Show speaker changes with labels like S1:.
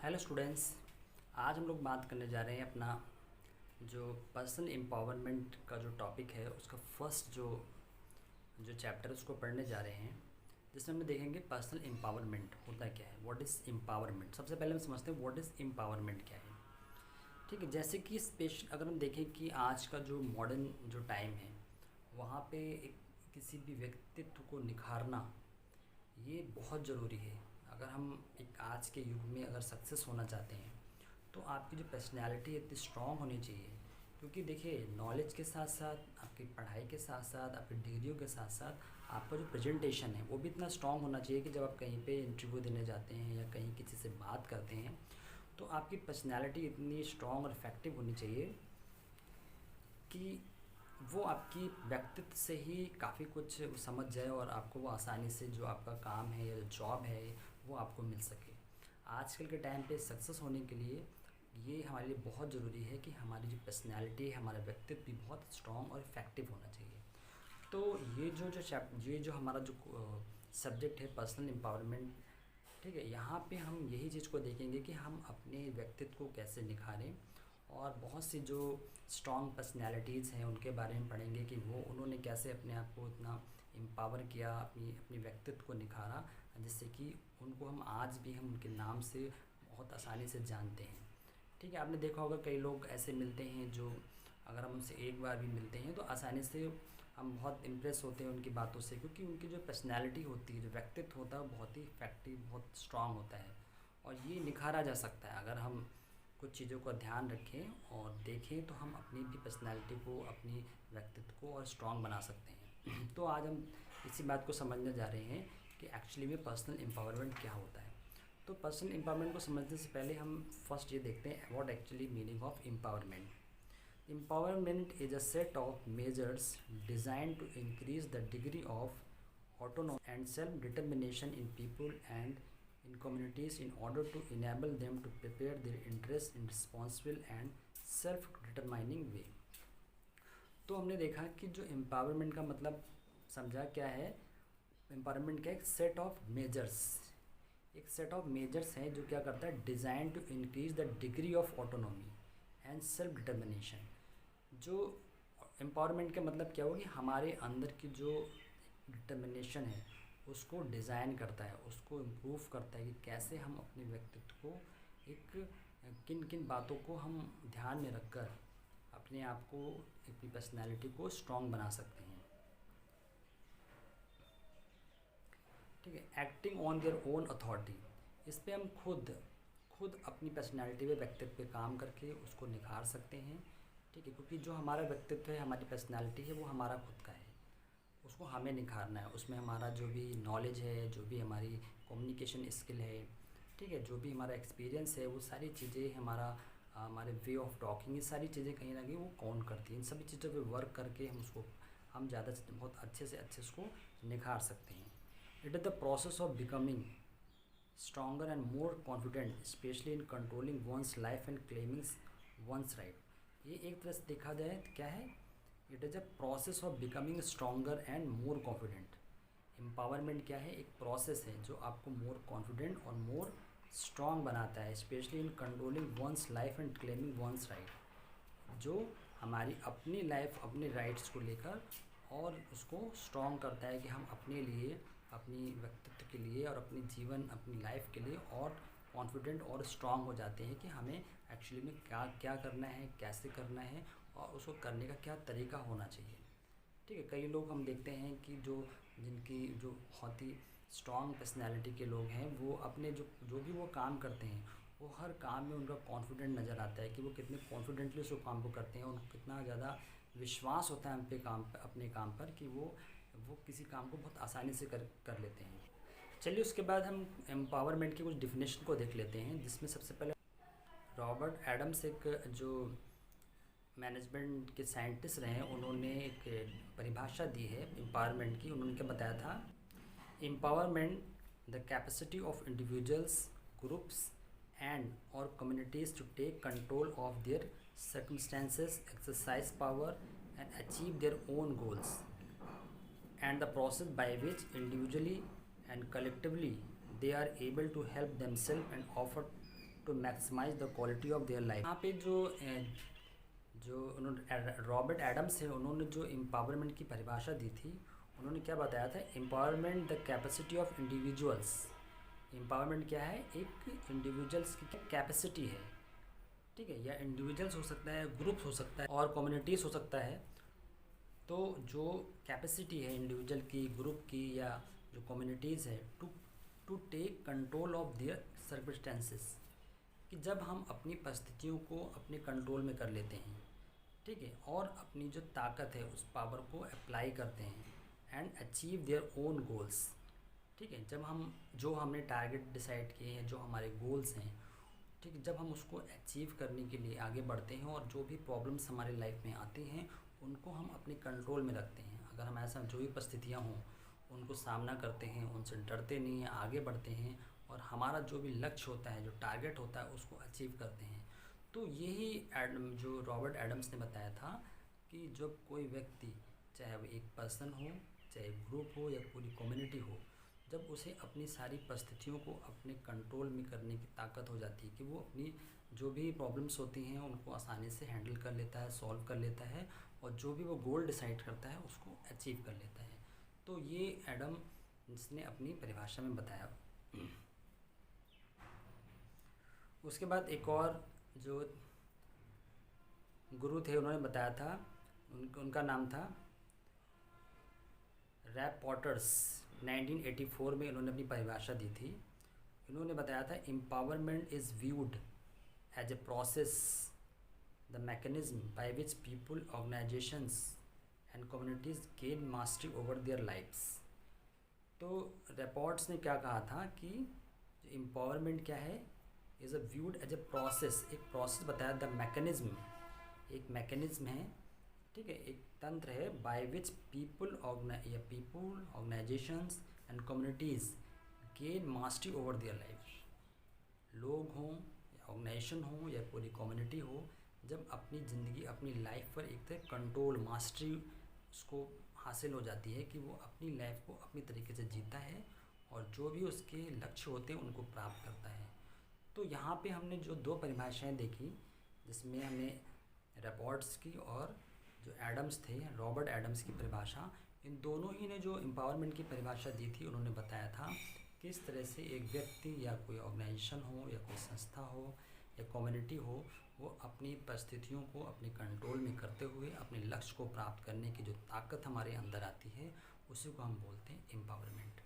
S1: Hello students. आज हम लोग बात करने जा रहे हैं अपना जो पर्सनल एम्पावरमेंट का जो टॉपिक है उसका फर्स्ट जो जो चैप्टर है उसको पढ़ने जा रहे हैं, जिसमें हम देखेंगे पर्सनल एम्पावरमेंट होता क्या है, व्हाट इज़ एम्पावरमेंट। सबसे पहले हम समझते हैं व्हाट इज़ एम्पावरमेंट क्या है। ठीक है, जैसे कि स्पेशल अगर हम देखें कि आज का जो मॉडर्न जो टाइम है वहाँ पे किसी भी व्यक्तित्व को निखारना ये बहुत ज़रूरी है। अगर हम एक आज के युग में अगर सक्सेस होना चाहते हैं तो आपकी जो पर्सनैलिटी इतनी स्ट्रॉन्ग होनी चाहिए, क्योंकि देखिए नॉलेज के साथ साथ आपकी पढ़ाई के साथ साथ आपकी डिग्रियों के साथ साथ आपका जो प्रेजेंटेशन है वो भी इतना स्ट्रॉन्ग होना चाहिए कि जब आप कहीं पे इंटरव्यू देने जाते हैं या कहीं किसी से बात करते हैं तो आपकी पर्सनैलिटी इतनी स्ट्रॉन्ग और इफ़ेक्टिव होनी चाहिए कि वो आपकी व्यक्तित्व से ही काफ़ी कुछ समझ जाए और आपको वो आसानी से जो आपका काम है या जॉब है वो आपको मिल सके। आजकल के टाइम पे सक्सेस होने के लिए ये हमारे लिए बहुत ज़रूरी है कि हमारी जो पर्सनैलिटी है, हमारा व्यक्तित्व भी बहुत स्ट्रॉन्ग और इफ़ेक्टिव होना चाहिए। तो ये जो हमारा जो सब्जेक्ट है पर्सनल एम्पावरमेंट, ठीक है, यहाँ पे हम यही चीज़ को देखेंगे कि हम अपने व्यक्तित्व को कैसे निखारें और बहुत सी जो स्ट्रॉन्ग पर्सनैलिटीज़ हैं उनके बारे में पढ़ेंगे कि वो उन्होंने कैसे अपने आप को इतना एम्पावर किया, अपनी अपनी व्यक्तित्व को निखारा, जिससे कि उनको हम आज भी हम उनके नाम से बहुत आसानी से जानते हैं। ठीक है, आपने देखा होगा कई लोग ऐसे मिलते हैं जो अगर हम उनसे एक बार भी मिलते हैं तो आसानी से हम बहुत इम्प्रेस होते हैं उनकी बातों से, क्योंकि उनकी जो पर्सनैलिटी होती है, जो व्यक्तित्व होता है वो बहुत ही इफेक्टिव, बहुत स्ट्रांग होता है। और ये निखारा जा सकता है अगर हम कुछ चीज़ों का ध्यान रखें और देखें तो हम अपनी भी पर्सनैलिटी को, अपनी व्यक्तित्व को और स्ट्रांग बना सकते हैं। तो आज हम इसी बात को समझने जा रहे हैं कि एक्चुअली में पर्सनल एम्पावरमेंट क्या होता है। तो पर्सनल एम्पावरमेंट को समझने से पहले हम फर्स्ट ये देखते हैं what actually meaning of empowerment. Empowerment is a set of measures design to increase the degree of autonomy and self-determination in people and in communities in order to enable them to prepare their interests in responsible and self-determining way। तो हमने देखा कि जो empowerment का मतलब समझा क्या है। एम्पावरमेंट का एक सेट ऑफ मेजर्स हैं जो क्या करता है, design to increase the degree of autonomy and self determination. जो एम्पावरमेंट का मतलब क्या होगा कि हमारे अंदर की जो डिटर्मिनेशन है उसको डिज़ाइन करता है, उसको इम्प्रूव करता है कि कैसे हम अपने व्यक्तित्व को एक किन किन बातों को हम ध्यान में रखकर अपने आप को, अपनी पर्सनैलिटी को स्ट्रॉन्ग बना सकते हैं। ठीक है, acting on their own authority, इस पे हम खुद अपनी पर्सनैलिटी पे, व्यक्तित्व पे काम करके उसको निखार सकते हैं। ठीक है, क्योंकि जो हमारा व्यक्तित्व है, हमारी पर्सनैलिटी है, वो हमारा खुद का है, उसको हमें निखारना है। उसमें हमारा जो भी नॉलेज है, जो भी हमारी कम्युनिकेशन स्किल है, ठीक है, जो भी हमारा एक्सपीरियंस है, वो सारी चीज़ें हमारे वे ऑफ टॉकिंग, ये सारी चीज़ें कहीं ना कहीं वो काउंट करती हैं। इन सभी चीज़ों पे वर्क करके हम ज़्यादा से बहुत अच्छे से अच्छे उसको निखार सकते हैं। It is the process of becoming stronger and more confident, especially in controlling one's life and claiming one's right। ये एक तरह से देखा जाए तो क्या है, it is a process of becoming stronger and more confident. Empowerment क्या है, एक प्रोसेस है जो आपको मोर कॉन्फिडेंट और मोर स्ट्रॉन्ग बनाता है, specially in controlling one's life and claiming one's right. जो हमारी अपनी लाइफ, अपने राइट्स को लेकर और उसको स्ट्रॉन्ग करता है कि हम अपने लिए, अपनी व्यक्तित्व के लिए और अपनी जीवन, अपनी लाइफ के लिए और कॉन्फिडेंट और स्ट्रॉन्ग हो जाते हैं कि हमें एक्चुअली में क्या क्या करना है, कैसे करना है और उसको करने का क्या तरीका होना चाहिए। ठीक है, कई लोग हम देखते हैं कि जिनकी जो बहुत ही स्ट्रॉन्ग पर्सनैलिटी के लोग हैं, वो अपने जो भी वो काम करते हैं वो हर काम में उनका कॉन्फिडेंट नज़र आता है कि वो कितने कॉन्फिडेंटली उस काम को करते हैं, उनको कितना ज़्यादा विश्वास होता है अपने काम पर कि वो किसी काम को बहुत आसानी से कर लेते हैं। चलिए उसके बाद हम एम्पावरमेंट की कुछ डिफिनेशन को देख लेते हैं, जिसमें सबसे पहले रॉबर्ट एडम्स, एक जो मैनेजमेंट के साइंटिस्ट रहे हैं, उन्होंने एक परिभाषा दी है एम्पावरमेंट की। उन्होंने क्या बताया था, empowerment the capacity of individuals, groups and और communities to take control of their circumstances, exercise power and achieve their own goals, and the process by which individually and collectively they are able to help themselves and offer to maximise the quality of their life. यहाँ पे जो उन्होंने Robert Adams है, उन्होंने जो empowerment की परिभाषा दी थी, उन्होंने क्या बताया था, empowerment the capacity of individuals. Empowerment क्या है, एक इंडिविजुअल्स की कैपेसिटी है, ठीक है, या इंडिविजुअल्स हो सकता है, ग्रुप्स हो सकता है और कम्युनिटीज़ हो सकता है। तो जो कैपेसिटी है इंडिविजुअल की, ग्रुप की या जो कम्युनिटीज़ है, to take control of their circumstances, कि जब हम अपनी परिस्थितियों को अपने कंट्रोल में कर लेते हैं, ठीक है, और अपनी जो ताकत है उस पावर को अप्लाई करते हैं and achieve their own goals, ठीक है, जब हम जो हमने टारगेट डिसाइड किए हैं, जो हमारे गोल्स हैं, ठीक है, जब हम उसको अचीव करने के लिए आगे बढ़ते हैं और जो भी प्रॉब्लम्स हमारे लाइफ में आती हैं उनको हम अपने कंट्रोल में रखते हैं, अगर हम ऐसा जो भी परिस्थितियाँ हों उनको सामना करते हैं, उनसे डरते नहीं हैं, आगे बढ़ते हैं और हमारा जो भी लक्ष्य होता है, जो टारगेट होता है, उसको अचीव करते हैं। तो यही जो रॉबर्ट एडम्स ने बताया था कि जब कोई व्यक्ति, चाहे वो एक पर्सन हो, चाहे ग्रुप हो या पूरी कम्युनिटी हो, जब उसे अपनी सारी परिस्थितियों को अपने कंट्रोल में करने की ताकत हो जाती है कि वो अपनी जो भी प्रॉब्लम्स होती हैं उनको आसानी से हैंडल कर लेता है, सॉल्व कर लेता है और जो भी वो गोल डिसाइड करता है उसको अचीव कर लेता है। तो ये एडम ने अपनी परिभाषा में बताया। उसके बाद एक और जो गुरु थे उन्होंने बताया था, उनका नाम था रैप पॉटर्स। 1984 में इन्होंने अपनी परिभाषा दी थी। इन्होंने बताया था, empowerment is viewed as a process, the mechanism by which people, organisations and communities gain mastery over their lifes. तो रिपोर्ट्स ने क्या कहा था कि एम्पावरमेंट क्या है, is a viewed as a process, एक प्रोसेस बताया, द मैकेनिज्म, एक मैकेनिज्म है, ठीक है, एक तंत्र है, by which people organisations and communities gain mastery over their life. लोग हों या ऑर्गेनाइजेशन हो या पूरी कम्युनिटी हो, जब अपनी ज़िंदगी, अपनी लाइफ पर एक तरह कंट्रोल, मास्टरी उसको हासिल हो जाती है कि वो अपनी लाइफ को अपनी तरीके से जीता है और जो भी उसके लक्ष्य होते हैं उनको प्राप्त करता है। तो यहाँ पे हमने जो दो परिभाषाएं देखी, जिसमें हमने रिपोर्ट्स की और जो एडम्स थे, रॉबर्ट एडम्स की परिभाषा, इन दोनों ही ने जो एम्पावरमेंट की परिभाषा दी थी, उन्होंने बताया था किस तरह से एक व्यक्ति या कोई ऑर्गेनाइजेशन हो या कोई संस्था हो या कम्युनिटी हो, वो अपनी परिस्थितियों को अपने कंट्रोल में करते हुए अपने लक्ष्य को प्राप्त करने की जो ताकत हमारे अंदर आती है, उसी को हम बोलते हैं एम्पावरमेंट।